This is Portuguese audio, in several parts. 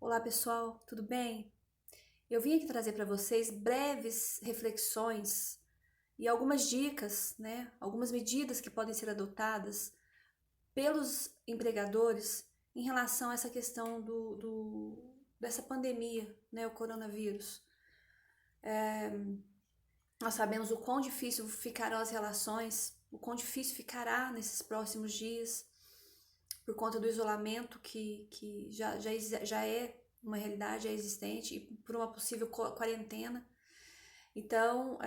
Olá pessoal, tudo bem? Eu vim aqui trazer para vocês breves reflexões e algumas dicas, né? Algumas medidas que podem ser adotadas pelos empregadores em relação a essa questão dessa pandemia, né? O coronavírus. Nós sabemos o quão difícil ficarão as relações, o quão difícil ficará nesses próximos dias por conta do isolamento que já é uma realidade, é existente, e por uma possível quarentena. Então,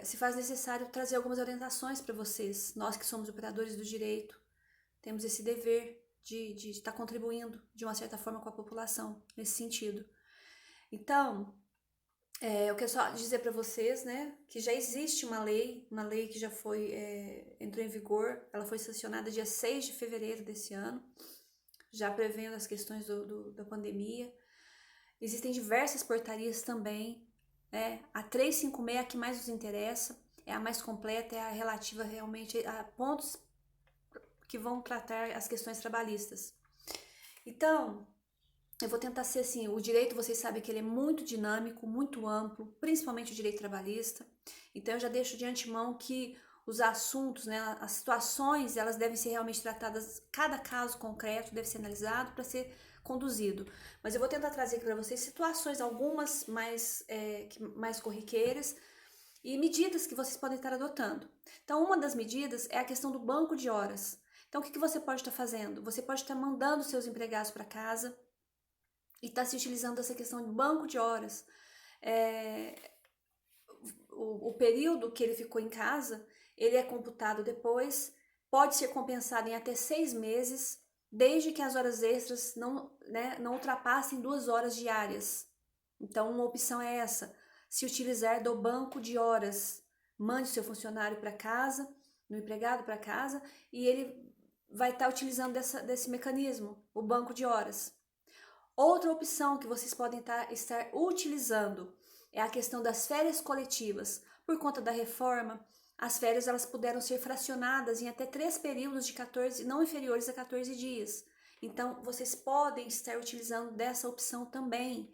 se faz necessário trazer algumas orientações para vocês. Nós que somos operadores do direito, temos esse dever de estar contribuindo de uma certa forma com a população nesse sentido. Então, eu quero só dizer para vocês, né, que já existe uma lei que já foi, entrou em vigor, ela foi sancionada dia 6 de fevereiro desse ano, já prevendo as questões da pandemia. Existem diversas portarias também, né? A 356 é a que mais nos interessa, é a mais completa, é a relativa realmente a pontos que vão tratar as questões trabalhistas. Então, eu vou tentar ser assim, o direito, vocês sabem que ele é muito dinâmico, muito amplo, principalmente o direito trabalhista. Então eu já deixo de antemão que os assuntos, né, as situações, elas devem ser realmente tratadas, cada caso concreto deve ser analisado para ser conduzido. Mas eu vou tentar trazer aqui para vocês situações, algumas mais corriqueiras, e medidas que vocês podem estar adotando. Então, uma das medidas é a questão do banco de horas. Então, o que você pode estar fazendo? Você pode estar mandando seus empregados para casa, e está se utilizando essa questão de banco de horas. O período que ele ficou em casa, ele é computado depois, pode ser compensado em até 6 meses, desde que as horas extras não ultrapassem 2 horas diárias. Então, uma opção é essa, se utilizar do banco de horas. Mande seu funcionário para casa, no empregado para casa, e ele vai estar utilizando desse mecanismo, o banco de horas. Outra opção que vocês podem estar utilizando é a questão das férias coletivas. Por conta da reforma, as férias elas puderam ser fracionadas em até 3 períodos de 14, não inferiores a 14 dias. Então, vocês podem estar utilizando dessa opção também.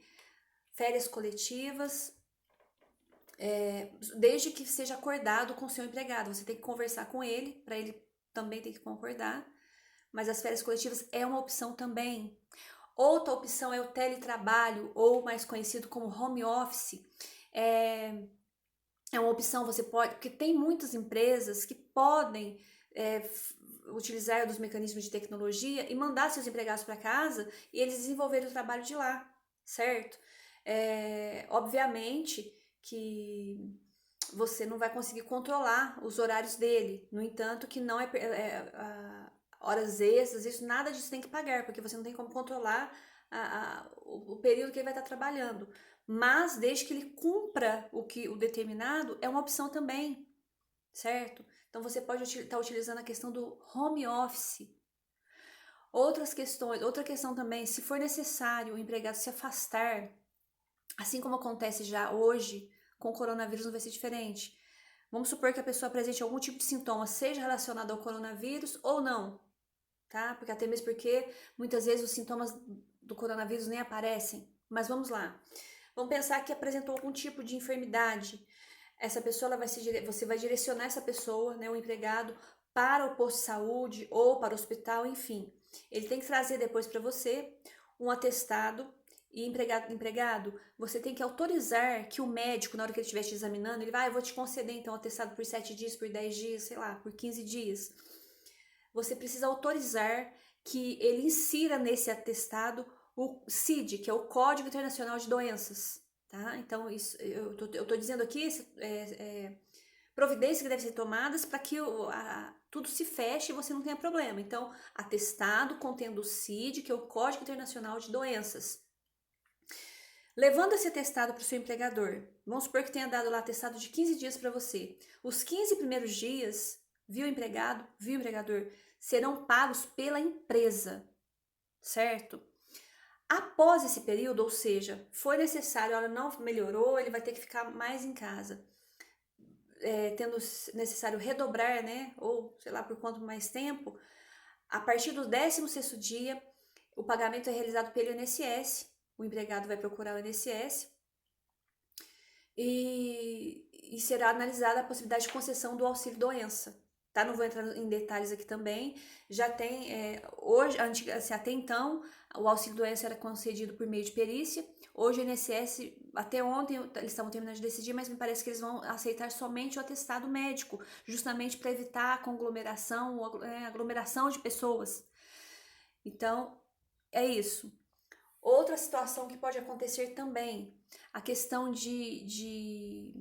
Férias coletivas, desde que seja acordado com o seu empregado. Você tem que conversar com ele, para ele também ter que concordar. Mas as férias coletivas é uma opção também. Outra opção é o teletrabalho, ou mais conhecido como home office. É uma opção, você pode, porque tem muitas empresas que podem utilizar dos mecanismos de tecnologia e mandar seus empregados para casa e eles desenvolverem o trabalho de lá, certo? Obviamente que você não vai conseguir controlar os horários dele, no entanto que não horas extras, isso, nada disso tem que pagar, porque você não tem como controlar o período que ele vai estar trabalhando. Mas desde que ele cumpra o determinado, é uma opção também, certo? Então você pode estar utilizando a questão do home office. Outra questão também, se for necessário o empregado se afastar, assim como acontece já hoje, com o coronavírus não vai ser diferente. Vamos supor que a pessoa apresente algum tipo de sintoma, seja relacionado ao coronavírus ou não, tá? Porque até mesmo porque muitas vezes os sintomas do coronavírus nem aparecem. Mas vamos lá. Vamos pensar que apresentou algum tipo de enfermidade. Essa pessoa, você vai direcionar essa pessoa, né, o empregado, para o posto de saúde ou para o hospital, enfim. Ele tem que trazer depois para você um atestado. E empregado, você tem que autorizar que o médico, na hora que ele estiver te examinando, ele vai, eu vou te conceder então um atestado por 7 dias, por 10 dias, sei lá, por 15 dias. Você precisa autorizar que ele insira nesse atestado o CID, que é o Código Internacional de Doenças, tá? Então, isso, eu tô dizendo aqui providências que devem ser tomadas para que tudo se feche e você não tenha problema. Então, atestado contendo o CID, que é o Código Internacional de Doenças. Levando esse atestado para o seu empregador, vamos supor que tenha dado lá atestado de 15 dias para você. Os 15 primeiros dias, viu empregado, viu empregador, serão pagos pela empresa, certo? Após esse período, ou seja, foi necessário, ela não melhorou, ele vai ter que ficar mais em casa, tendo necessário redobrar, né, ou sei lá por quanto mais tempo, a partir do 16º dia, o pagamento é realizado pelo INSS, o empregado vai procurar o INSS e será analisada a possibilidade de concessão do auxílio-doença. Tá? Não vou entrar em detalhes aqui também. Já tem, hoje, assim, até então, o auxílio-doença era concedido por meio de perícia. Hoje o INSS, até ontem, eles estavam terminando de decidir, mas me parece que eles vão aceitar somente o atestado médico, justamente para evitar a conglomeração, aglomeração de pessoas. Então, é isso. Outra situação que pode acontecer também, a questão de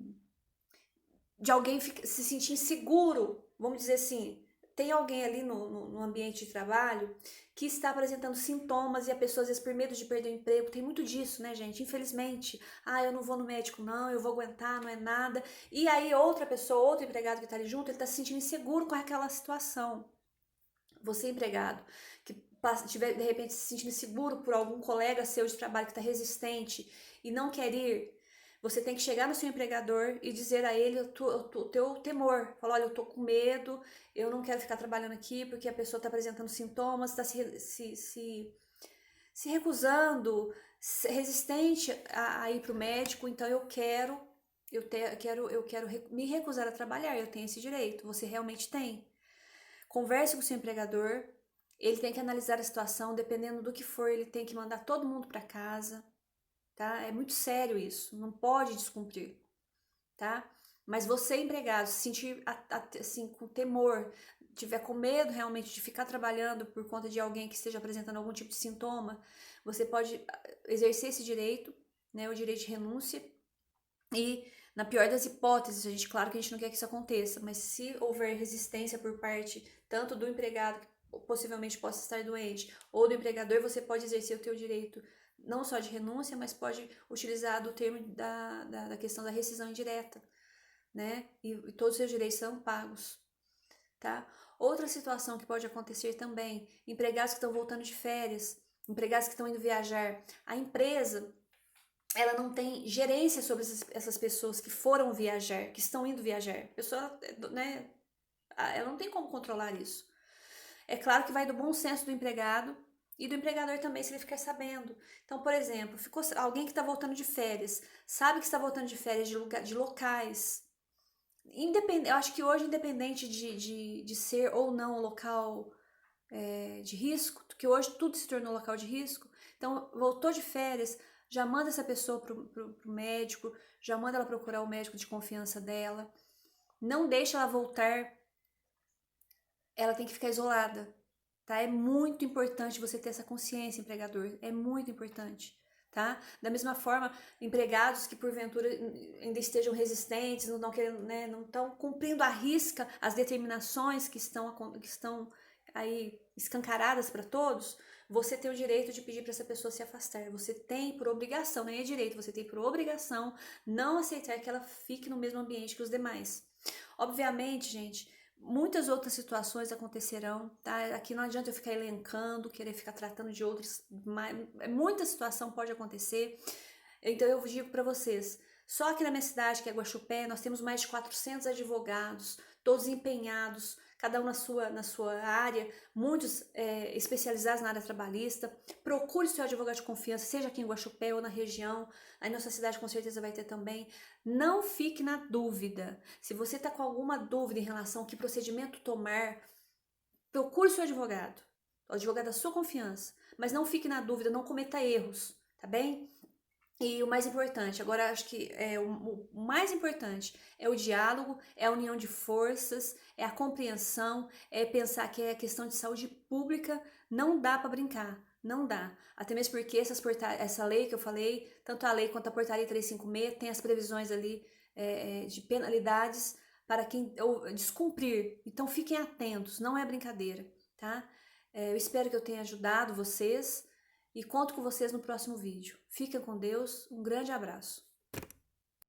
alguém se sentir inseguro, vamos dizer assim, tem alguém ali no ambiente de trabalho que está apresentando sintomas e a pessoa, às vezes, por medo de perder o emprego, tem muito disso, né, gente? Infelizmente, eu não vou no médico, não, eu vou aguentar, não é nada. E aí, outra pessoa, outro empregado que está ali junto, ele está se sentindo inseguro com aquela situação. Você, empregado, que estiver, de repente, se sentindo inseguro por algum colega seu de trabalho que está resistente e não quer ir, você tem que chegar no seu empregador e dizer a ele o teu temor. Falar, olha, eu tô com medo, eu não quero ficar trabalhando aqui porque a pessoa está apresentando sintomas, está se recusando, resistente a ir para o médico, então eu quero me recusar a trabalhar, eu tenho esse direito, você realmente tem. Converse com o seu empregador, ele tem que analisar a situação, dependendo do que for, ele tem que mandar todo mundo para casa, tá? É muito sério isso, não pode descumprir, tá? Mas você, empregado, se sentir assim, com temor, tiver com medo realmente de ficar trabalhando por conta de alguém que esteja apresentando algum tipo de sintoma, você pode exercer esse direito, né, o direito de renúncia, e na pior das hipóteses, claro que a gente não quer que isso aconteça, mas se houver resistência por parte tanto do empregado, que possivelmente possa estar doente, ou do empregador, você pode exercer o teu direito não só de renúncia, mas pode utilizar do termo da questão da rescisão indireta, né? E todos os seus direitos são pagos, tá? Outra situação que pode acontecer também, empregados que estão voltando de férias, empregados que estão indo viajar, a empresa, ela não tem gerência sobre essas pessoas que foram viajar, que estão indo viajar. A pessoa, né, ela não tem como controlar isso. É claro que vai do bom senso do empregado e do empregador também, se ele ficar sabendo. Então, por exemplo, ficou alguém que está voltando de férias, sabe que está voltando de férias de locais. Eu acho que hoje, independente de ser ou não um local de risco, que hoje tudo se tornou local de risco, então voltou de férias, já manda essa pessoa pro médico, já manda ela procurar o médico de confiança dela, não deixa ela voltar, ela tem que ficar isolada, tá? É muito importante você ter essa consciência, empregador, é muito importante, tá? Da mesma forma, empregados que porventura ainda estejam resistentes, não estão querendo, né, não estão cumprindo à risca as determinações que estão aí escancaradas para todos, você tem o direito de pedir para essa pessoa se afastar. Você tem por obrigação, nem é direito, você tem por obrigação não aceitar que ela fique no mesmo ambiente que os demais. Obviamente, gente, muitas outras situações acontecerão, tá? Aqui não adianta eu ficar elencando, querer ficar tratando de outras, muita situação pode acontecer. Então eu digo para vocês, só aqui na minha cidade, que é Guaxupé, nós temos mais de 400 advogados, todos empenhados, cada um na sua área, muitos especializados na área trabalhista. Procure seu advogado de confiança, seja aqui em Guaxupé ou na região, aí na sua cidade com certeza vai ter também. Não fique na dúvida. Se você está com alguma dúvida em relação a que procedimento tomar, procure seu advogado, o advogado da sua confiança, mas não fique na dúvida, não cometa erros, tá bem? E o mais importante, agora acho que o mais importante é o diálogo, é a união de forças, é a compreensão, é pensar que é questão de saúde pública, não dá para brincar, não dá. Até mesmo porque essa lei que eu falei, tanto a lei quanto a portaria 356, tem as previsões ali de penalidades para quem descumprir. Então fiquem atentos, não é brincadeira, tá? Eu espero que eu tenha ajudado vocês. E conto com vocês no próximo vídeo. Fica com Deus, um grande abraço.